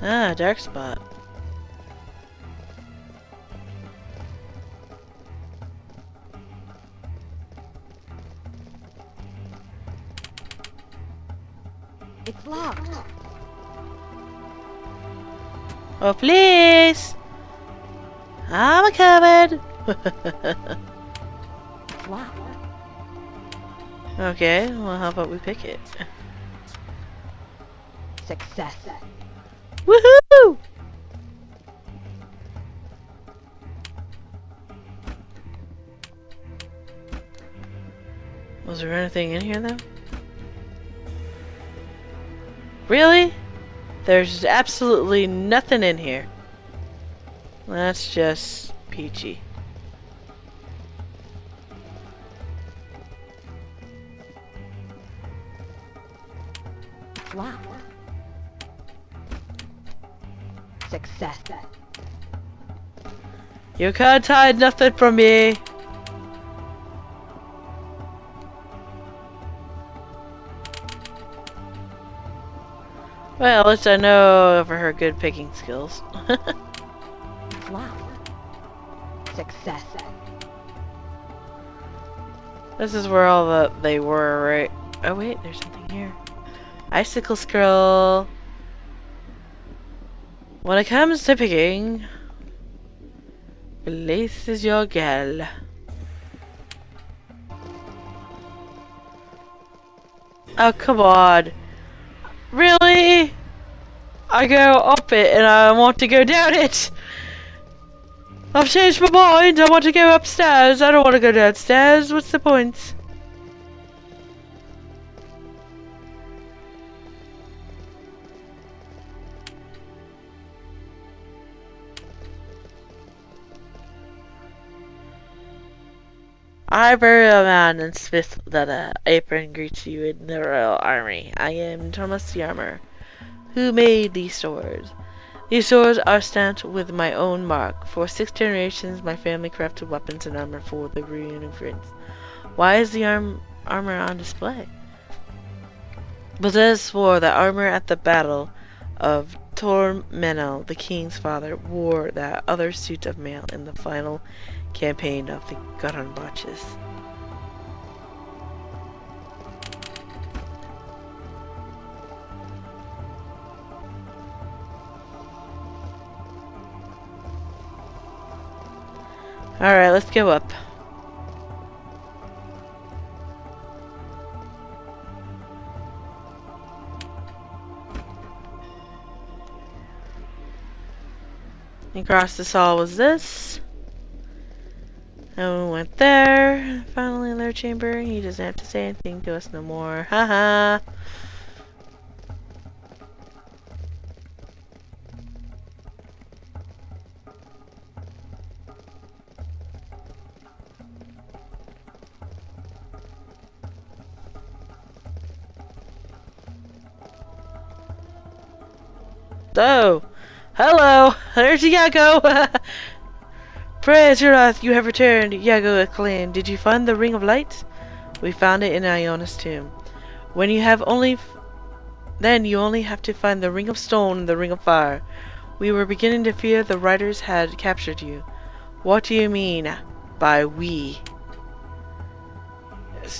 Ah, dark spot. It's locked. Oh, please! I'm covered! It's locked. Okay, well, how about we pick it? Success. Woohoo! Was there anything in here, though? Really? There's absolutely nothing in here. That's just peachy. It's locked. Success. You can't hide nothing from me. Well, at least I know of her good picking skills. It's locked. Success. This is where all they were, right? Oh wait, there's something here. Icicle scroll. When it comes to picking, place is your gal. Oh, come on. Really? I go up it and I want to go down it. I've changed my mind. I want to go upstairs. I don't want to go downstairs. What's the point? I bear a man in Smith leather apron greets you in the royal army. I am Thomas the Armor. Who made these swords? These swords are stamped with my own mark. For 6 generations, my family crafted weapons and armor for the reunion friends. Why is the armor on display? Blazes swore that armor at the battle of Tormenel, the king's father, wore that other suit of mail in the final campaign of the Gunbotches. Alright, let's go up. Across this hall was this. And we went there. Finally, in their chamber. He doesn't have to say anything to us no more. Haha. So, hello. There's Iago. Praise your wrath, you have returned, Iago exclaimed. Did you find the Ring of Light? We found it in Iona's tomb. When you have then you only have to find the Ring of Stone and the Ring of Fire. We were beginning to fear the riders had captured you. What do you mean by we?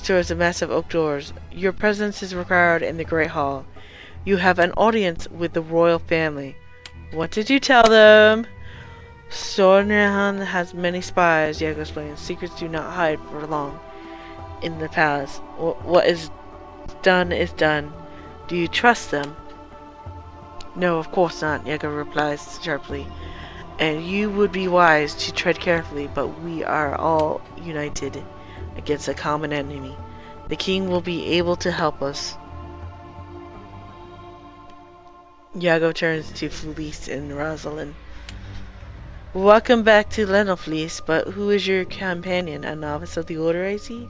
Towards the massive oak doors. Your presence is required in the Great Hall. You have an audience with the royal family. What did you tell them? Sornahan has many spies, Iago explained. Secrets do not hide for long in the palace. What is done is done. Do you trust them? No, of course not, Iago replies sharply. And you would be wise to tread carefully, but we are all united against a common enemy. The king will be able to help us. Iago turns to Felice and Rosalind. Welcome back to Lenofleece, but who is your companion? A novice of the Order, I see?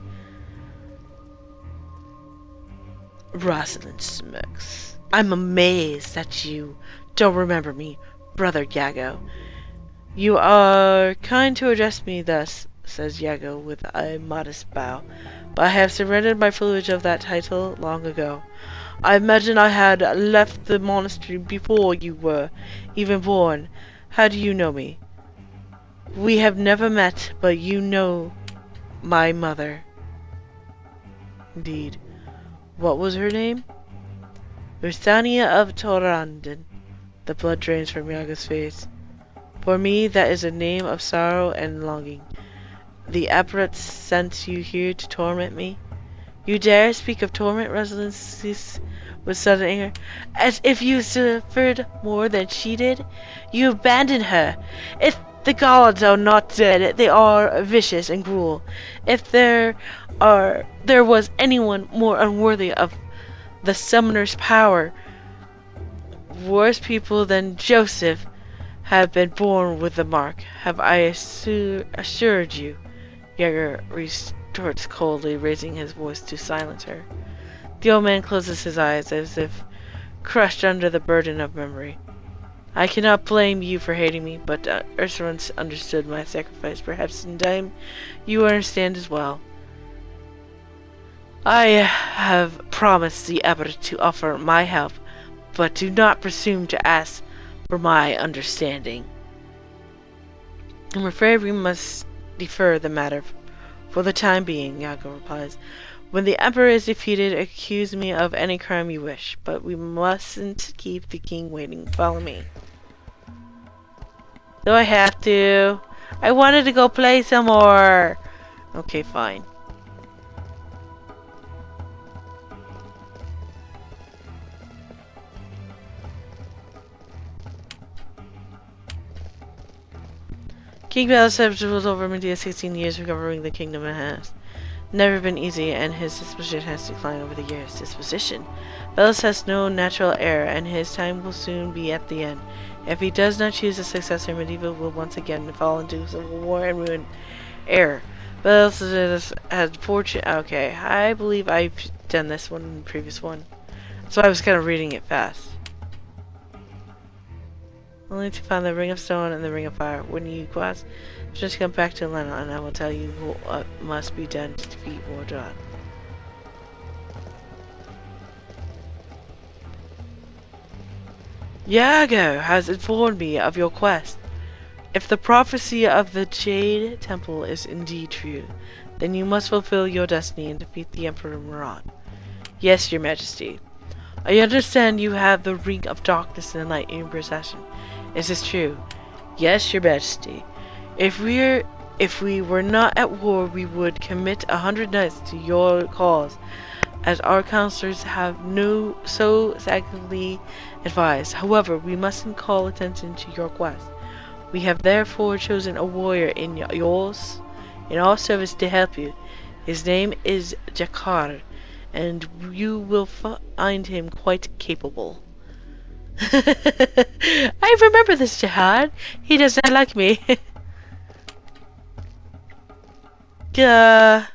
Rosalind smirks. I'm amazed that you don't remember me, Brother Iago. You are kind to address me thus, says Iago with a modest bow, but I have surrendered my privilege of that title long ago. I imagine I had left the monastery before you were even born. How do you know me? We have never met, but you know my mother. Indeed. What was her name? Ursania of Torandon. The blood drains from Yaga's face. For me, that is a name of sorrow and longing. The Apparat sent you here to torment me? You dare speak of torment, Resolution, with sudden anger, as if you suffered more than she did? You abandoned her. If the gods are not dead, they are vicious and cruel. If there was anyone more unworthy of the summoner's power, worse people than Joseph have been born with the mark. Have I assured you? Jakar retorts coldly, raising his voice to silence her. The old man closes his eyes as if crushed under the burden of memory. I cannot blame you for hating me, but Ursula understood my sacrifice. Perhaps in time you understand as well. I have promised the Abbot to offer my help, but do not presume to ask for my understanding. I'm afraid we must defer the matter for the time being, Jakar replies. When the Emperor is defeated, accuse me of any crime you wish, but we mustn't keep the king waiting. Follow me. Do I have to? I wanted to go play some more. Okay, fine. King Belisarius ruled over Media 16 years, recovering the kingdom and has never been easy, and his disposition has declined over the years. Disposition? Belis has no natural heir, and his time will soon be at the end. If he does not choose a successor, Medieval will once again fall into civil war and ruin heir. Belis has fortune. Okay, I believe I've done this one in the previous one, so I was kind of reading it fast. Only to find the Ring of Stone and the Ring of Fire. When you quest, just come back to Lena and I will tell you what must be done to defeat Mordred. Iago has informed me of your quest. If the prophecy of the Jade Temple is indeed true, then you must fulfill your destiny and defeat the Emperor Murad. Yes, your majesty. I understand you have the Ring of Darkness and Light in your possession. Is this true? Yes, your majesty. If we were not at war, we would commit 100 knights to your cause, as our counselors have so sagely advised. However, we mustn't call attention to your quest. We have therefore chosen a warrior in our service to help you. His name is Jakar, and you will find him quite capable. I remember this Jihad. He does not like me. Uh-oh.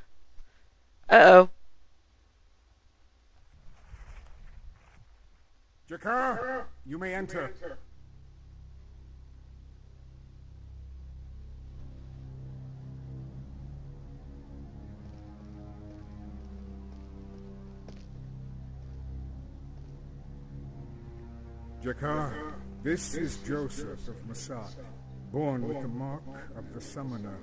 Jakar, you may enter. Jakar, this is Joseph of Masad, born with the mark of the Summoner.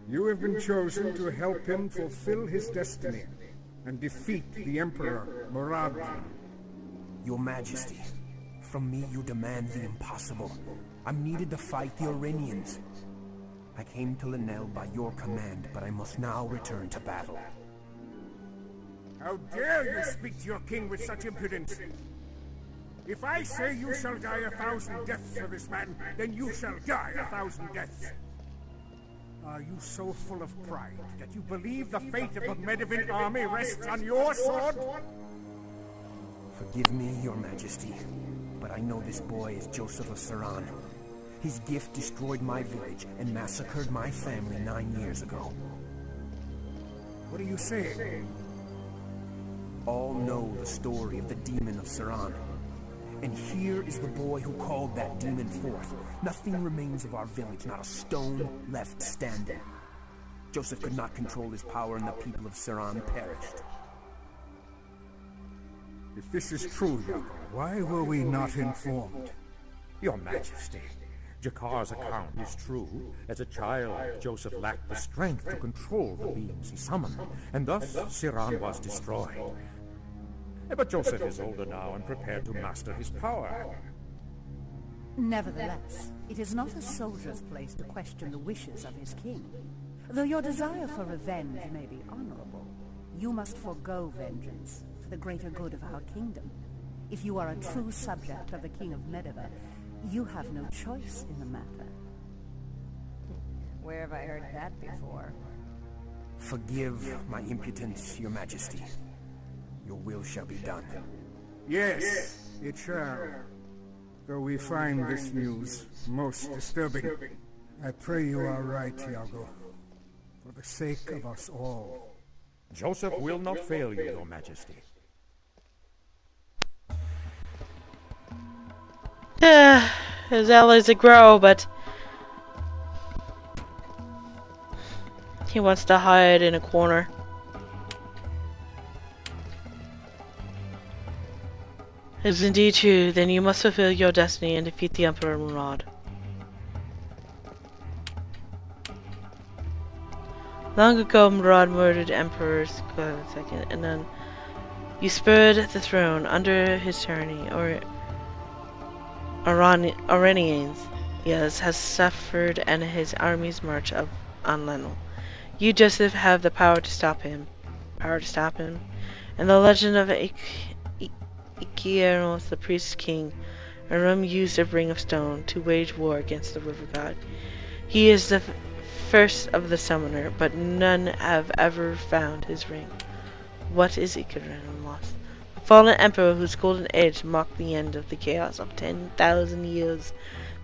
You have been chosen to help him fulfill his destiny and defeat the Emperor Murad. Your Majesty, from me you demand the impossible. I'm needed to fight the Iranians. I came to Linnell by your command, but I must now return to battle. How dare you speak to your king with such impudence? If I say you shall die 1,000 deaths for this man, then you shall die 1,000 deaths. Are you so full of pride that you believe the fate of the Medivh army rests on your sword? Forgive me, your Majesty, but I know this boy is Joseph of Saran. His gift destroyed my village and massacred my family 9 years ago. What are you saying? All know the story of the demon of Saran. And here is the boy who called that demon forth. Nothing remains of our village, not a stone left standing. Joseph could not control his power and the people of Saran perished. If this is true, Jakar, why were we not informed? Your Majesty, Jakar's account is true. As a child, Joseph lacked the strength to control the beings he summoned, and thus Siran was destroyed. But Joseph is older now and prepared to master his power. Nevertheless, it is not a soldier's place to question the wishes of his king. Though your desire for revenge may be honorable, you must forego vengeance for the greater good of our kingdom. If you are a true subject of the King of Medivh, you have no choice in the matter. Where have I heard that before? Forgive my impudence, your majesty. Your will shall be done. Yes, it shall. Though we find this news most disturbing, I pray you are right, Iago. For the sake of us all. Joseph will not fail you, Your Majesty. His allies grow, but he wants to hide in a corner. It is indeed true. Then you must fulfill your destiny and defeat the Emperor Murad. Long ago, Murad murdered emperors. Go ahead a second, and then you spurred the throne under his tyranny, or Iranians, yes, has suffered, and his armies march up on Lenel. You, Joseph, have the power to stop him. And the legend of Ikieros, the priest king, Arum used a ring of stone to wage war against the river god. He is the first of the summoner, but none have ever found his ring. What is Ikieros? The fallen emperor whose golden age mocked the end of the chaos of 10,000 years.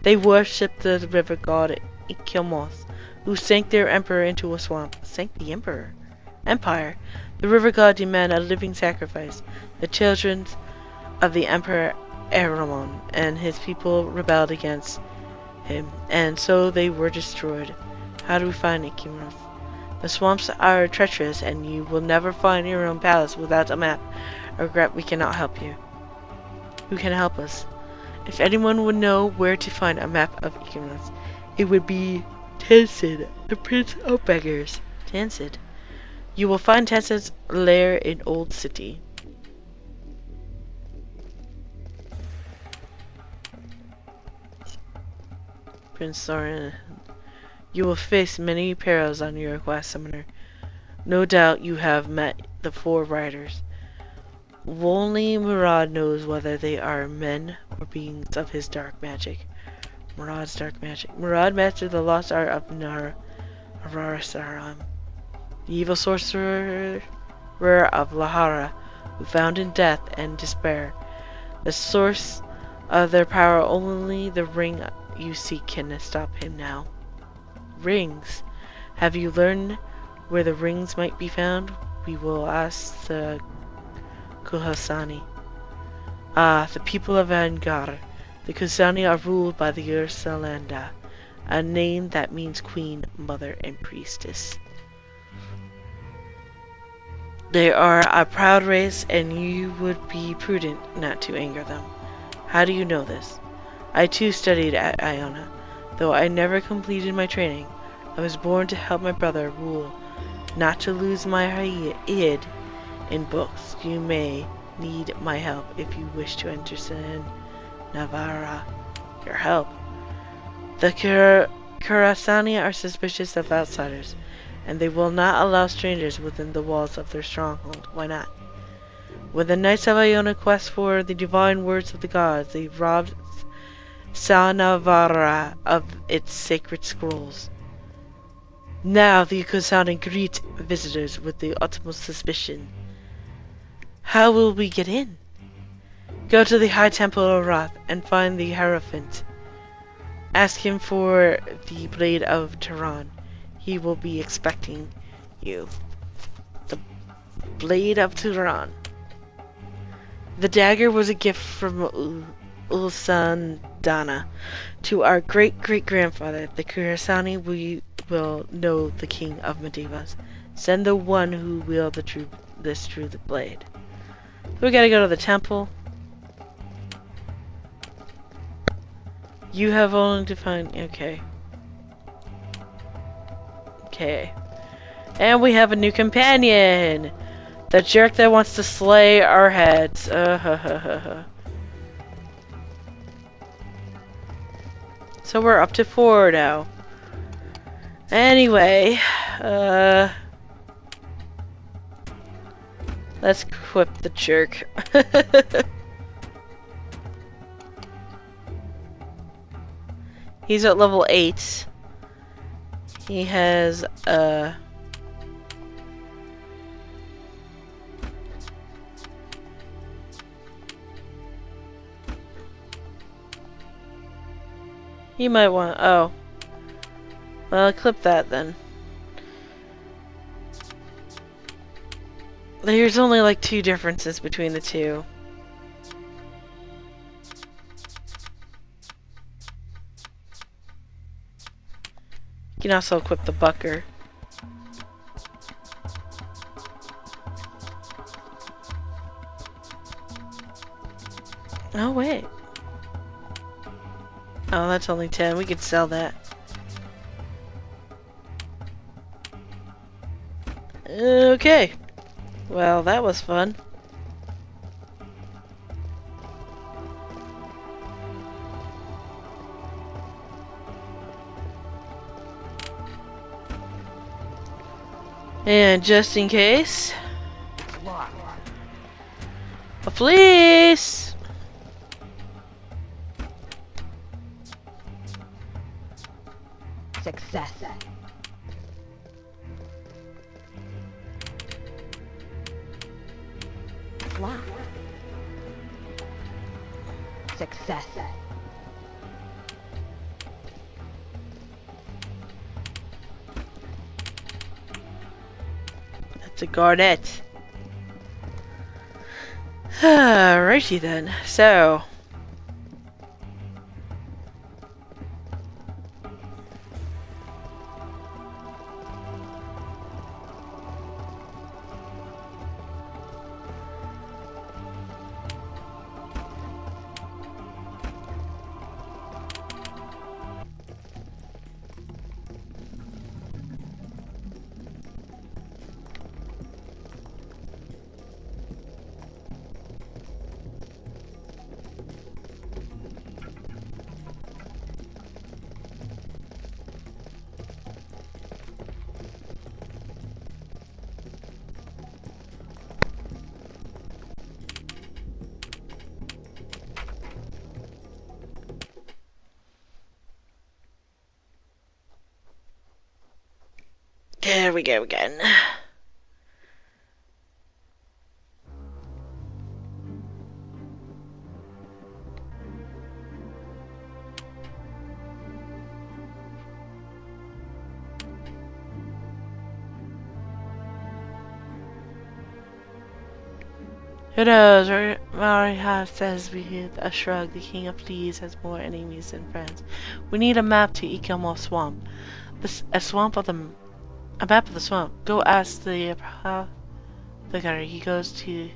They worshipped the river god Ikieros, who sank their emperor into a swamp. Sank the empire. The river god demanded a living sacrifice. The children of the emperor Aramon and his people rebelled against him, and so they were destroyed. How do we find Ikieros? The swamps are treacherous, and you will never find your own palace without a map. I regret we cannot help you. Who can help us? If anyone would know where to find a map of Ikieros, it would be Tensid, the Prince of Beggars. Tensid. You will find Tensid's lair in Old City. Prince Soren. You will face many perils on your quest, Summoner. No doubt you have met the four riders. Only Murad knows whether they are men or beings of his dark magic. Murad's dark magic. Murad mastered the lost art of Nararasaram, the evil sorcerer of Lahara, who found in death and despair. The source of their power, only the ring you seek can stop him now. Rings. Have you learned where the rings might be found? We will ask the Kuhasani. The people of Angar. The Kuhasani are ruled by the Ursalanda, a name that means queen, mother, and priestess. They are a proud race, and you would be prudent not to anger them. How do you know this? I too studied at Iona, though I never completed my training. I was born to help my brother rule, not to lose my head in books. You may need my help if you wish to understand Navarra. Your help. The Kurasani are suspicious of outsiders, and they will not allow strangers within the walls of their stronghold. Why not? When the Knights of Iona quest for the divine words of the gods, they robbed Sanavara of its sacred scrolls. Now the Kurasani greet visitors with the utmost suspicion. How will we get in? Go to the High Temple of Wrath and find the Hierophant. Ask him for the Blade of Tehran. He will be expecting you. The Blade of Tehran. The dagger was a gift from Ulsandana to our great-great-grandfather. The Kurasani will know the King of Medivh. Send the one who wields this true blade. We gotta go to the temple. You have only to find... Okay. Okay. And we have a new companion! The jerk that wants to slay our heads. So we're up to 4 now. Anyway, let's equip the jerk. He's at level 8. He has, he might want, oh. Well, clip that then. There's only like 2 differences between the two. You can also equip the bucker. Oh wait. Oh, that's only 10. We could sell that. Okay. Well, that was fun. And just in case, a fleece! Success. Locked. Success. That's a garnet. Alrighty then. So. There we go again. Who knows? Mariha says with a shrug, the King of Fleas has more enemies than friends. We need a map to Ikamo Swamp. A map of the swamp. Go ask the guy. He goes to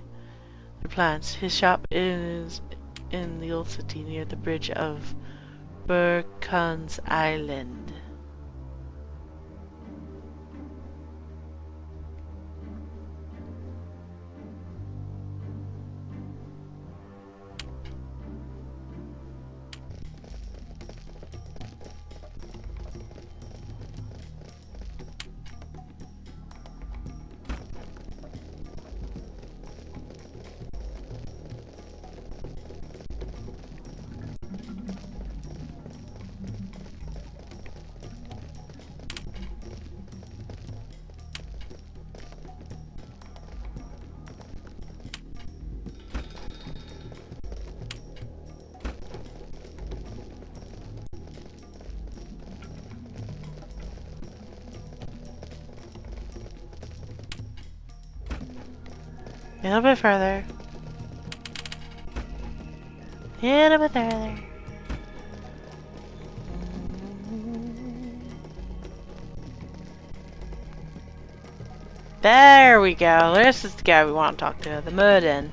the plants. His shop is in the old city near the bridge of Burkhan's Island. A little bit further. A little bit further. There we go. This is the guy we want to talk to. The Murden.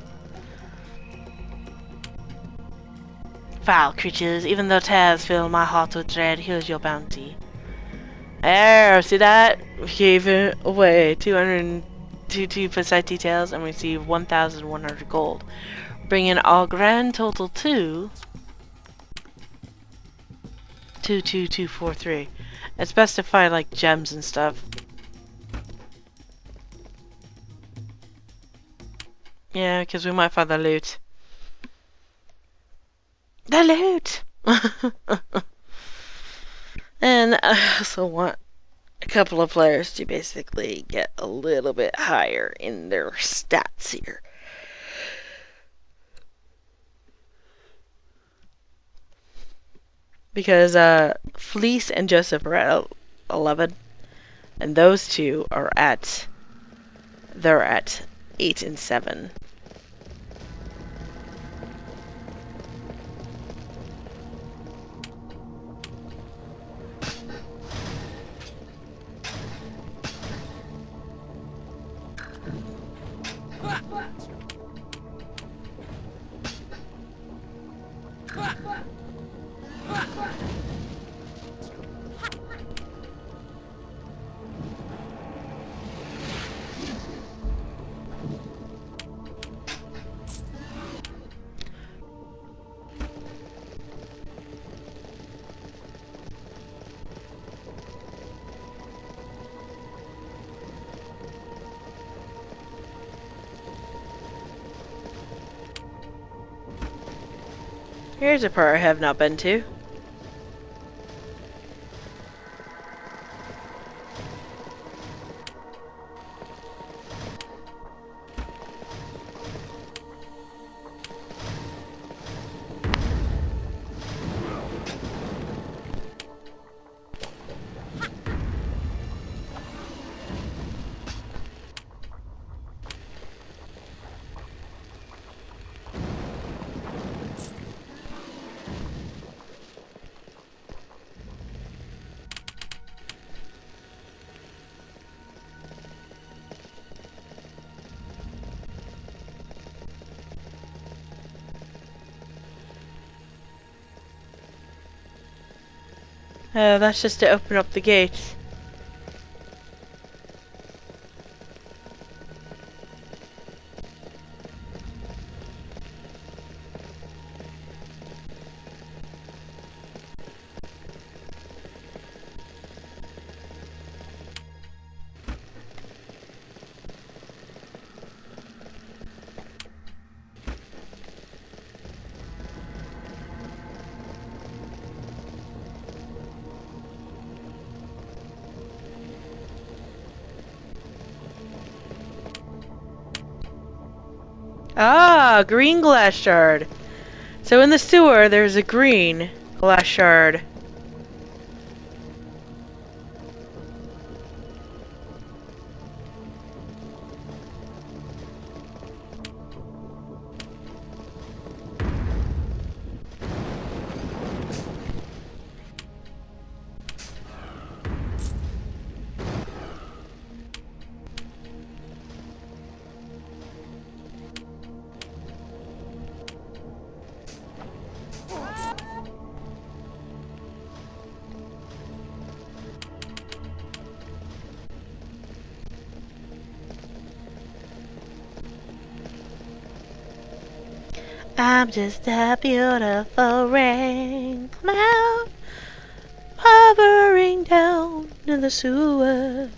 foul creatures. Even though tears fill my heart with dread, here's your bounty. There, see that? We gave it away. 202 precise details and received 1,100 gold. Bringing our grand total to 22243. It's best to find like gems and stuff. Yeah, because we might find the loot. The loot! And I also want a couple of players to basically get a little bit higher in their stats here. Because Fleece and Joseph are at 11, and those two are at 8 and 7. Here's a part I have not been to. That's just to open up the gates. Ah, green glass shard. So in the sewer, there's a green glass shard. I'm just a beautiful rain cloud hovering down in the sewers.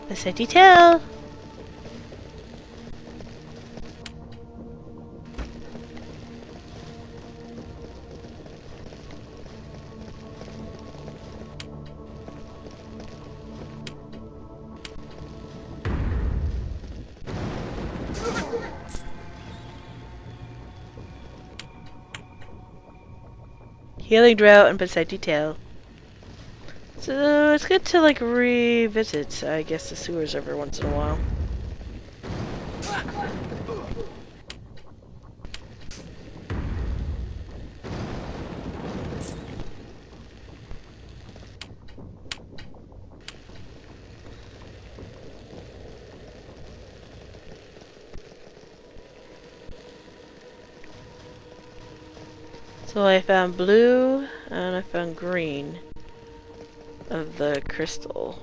The city tell. Healing drought and beside detail. So it's good to like revisit, I guess, the sewers every once in a while. So I found blue and I found green of the crystal.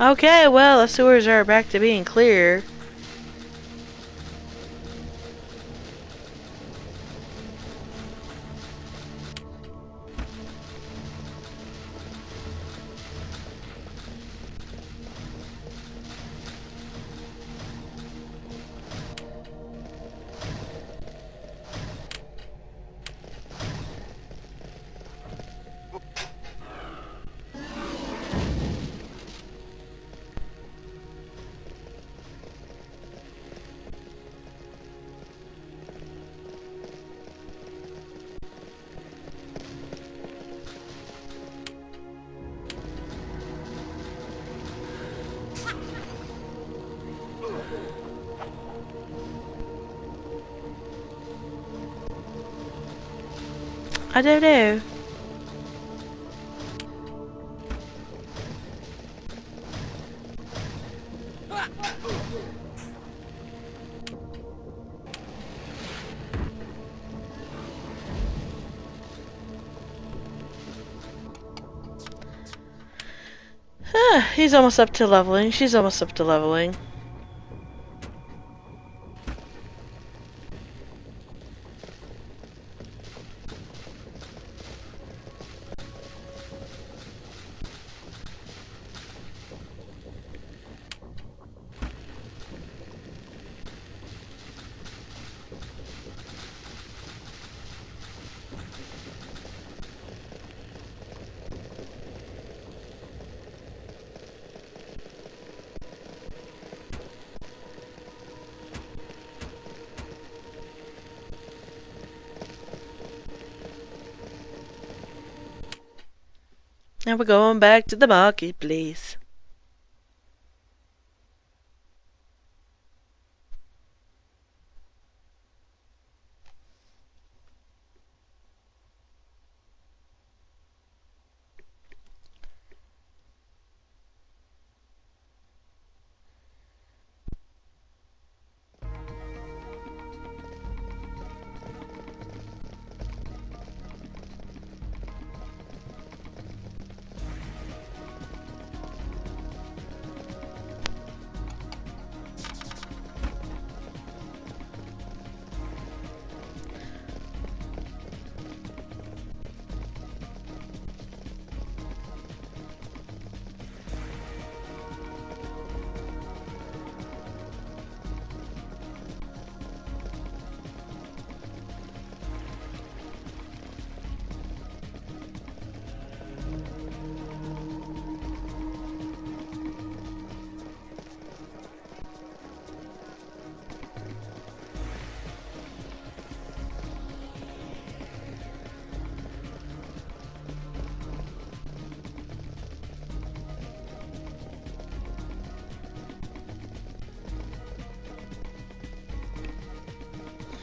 Okay, well, the sewers are back to being clear. I don't know. He's almost up to leveling. She's almost up to leveling. Now we're going back to the marketplace.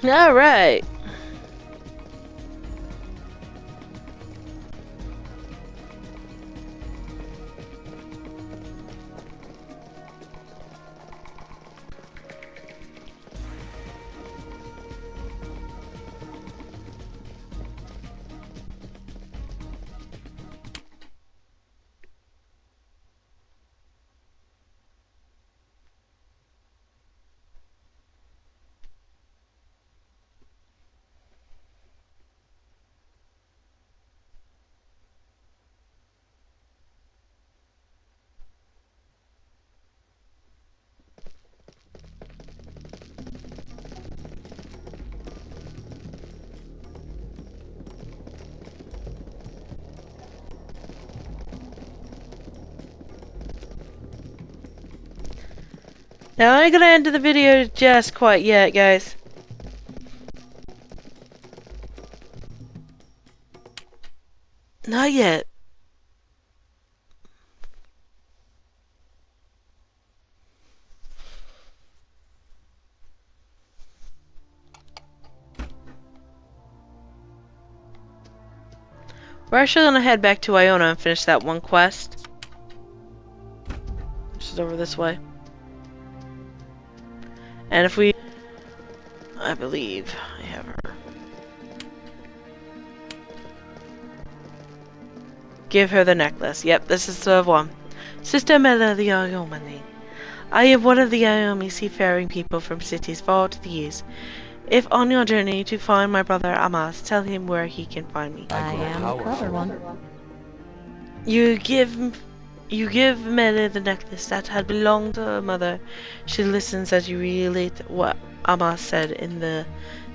Alright. Now, I ain't gonna end the video just quite yet, guys. Not yet. We're actually gonna head back to Iona and finish that one quest. Which is over this way. And if we... I believe I have her. Give her the necklace. Yep, this is the one. Sister Mela the Iomani. I am one of the Iomi seafaring people from cities far to the east. If on your journey to find my brother Amas, tell him where he can find me. I am the clever one. You give Mela the necklace that had belonged to her mother. She listens as you relate what Amas said in the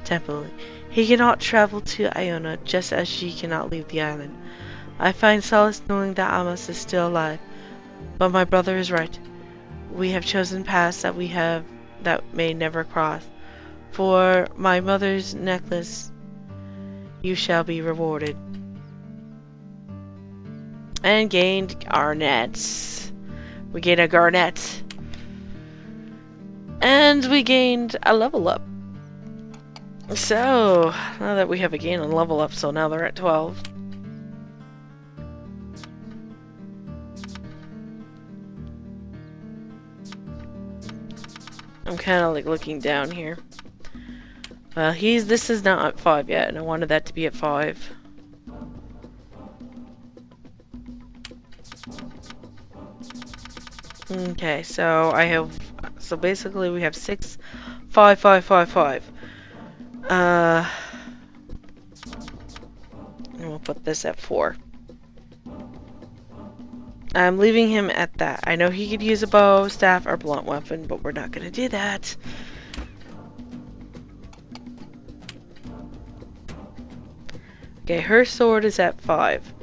temple. He cannot travel to Iona, just as she cannot leave the island. I find solace knowing that Amas is still alive. But my brother is right. We have chosen paths that may never cross. For my mother's necklace, you shall be rewarded. And gained garnets. We gained a garnet. And we gained a level up. So, now that we have a gain on level up, so now they're at 12. I'm kind of like looking down here. Well, this is not at 5 yet, and I wanted that to be at 5. Okay, so basically we have 6, 5, 5, 5, 5. And we'll put this at 4. I'm leaving him at that. I know he could use a bow, staff, or blunt weapon, but we're not gonna do that. Okay, her sword is at 5.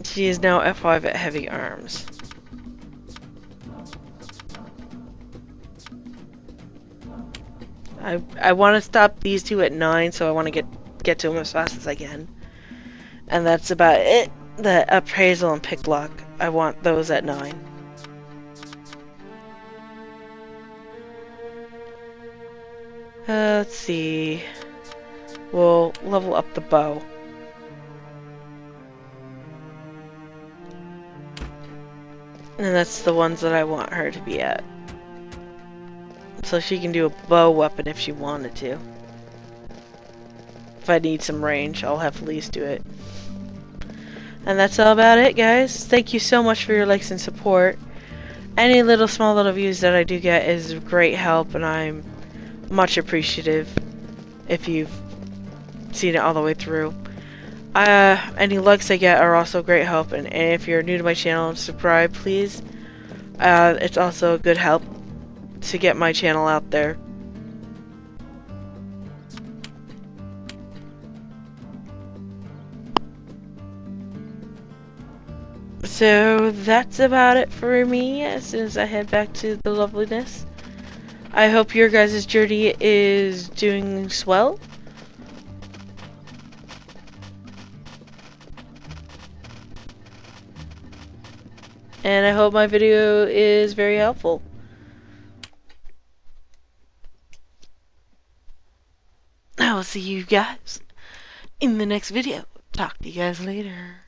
She is now at 5 at heavy arms. I want to stop these two at 9, so I want to get to them as fast as I can. And that's about it. The appraisal and picklock, I want those at 9. Let's see. We'll level up the bow. And that's the ones that I want her to be at. So she can do a bow weapon if she wanted to. If I need some range, I'll have Felice do it. And that's all about it, guys. Thank you so much for your likes and support. Any small little views that I do get is great help, and I'm much appreciative if you've seen it all the way through. Any likes I get are also great help, and if you're new to my channel, subscribe please. It's also a good help to get my channel out there. So that's about it for me as soon as I head back to the loveliness. I hope your guys' journey is doing swell. And I hope my video is very helpful. I will see you guys in the next video. Talk to you guys later.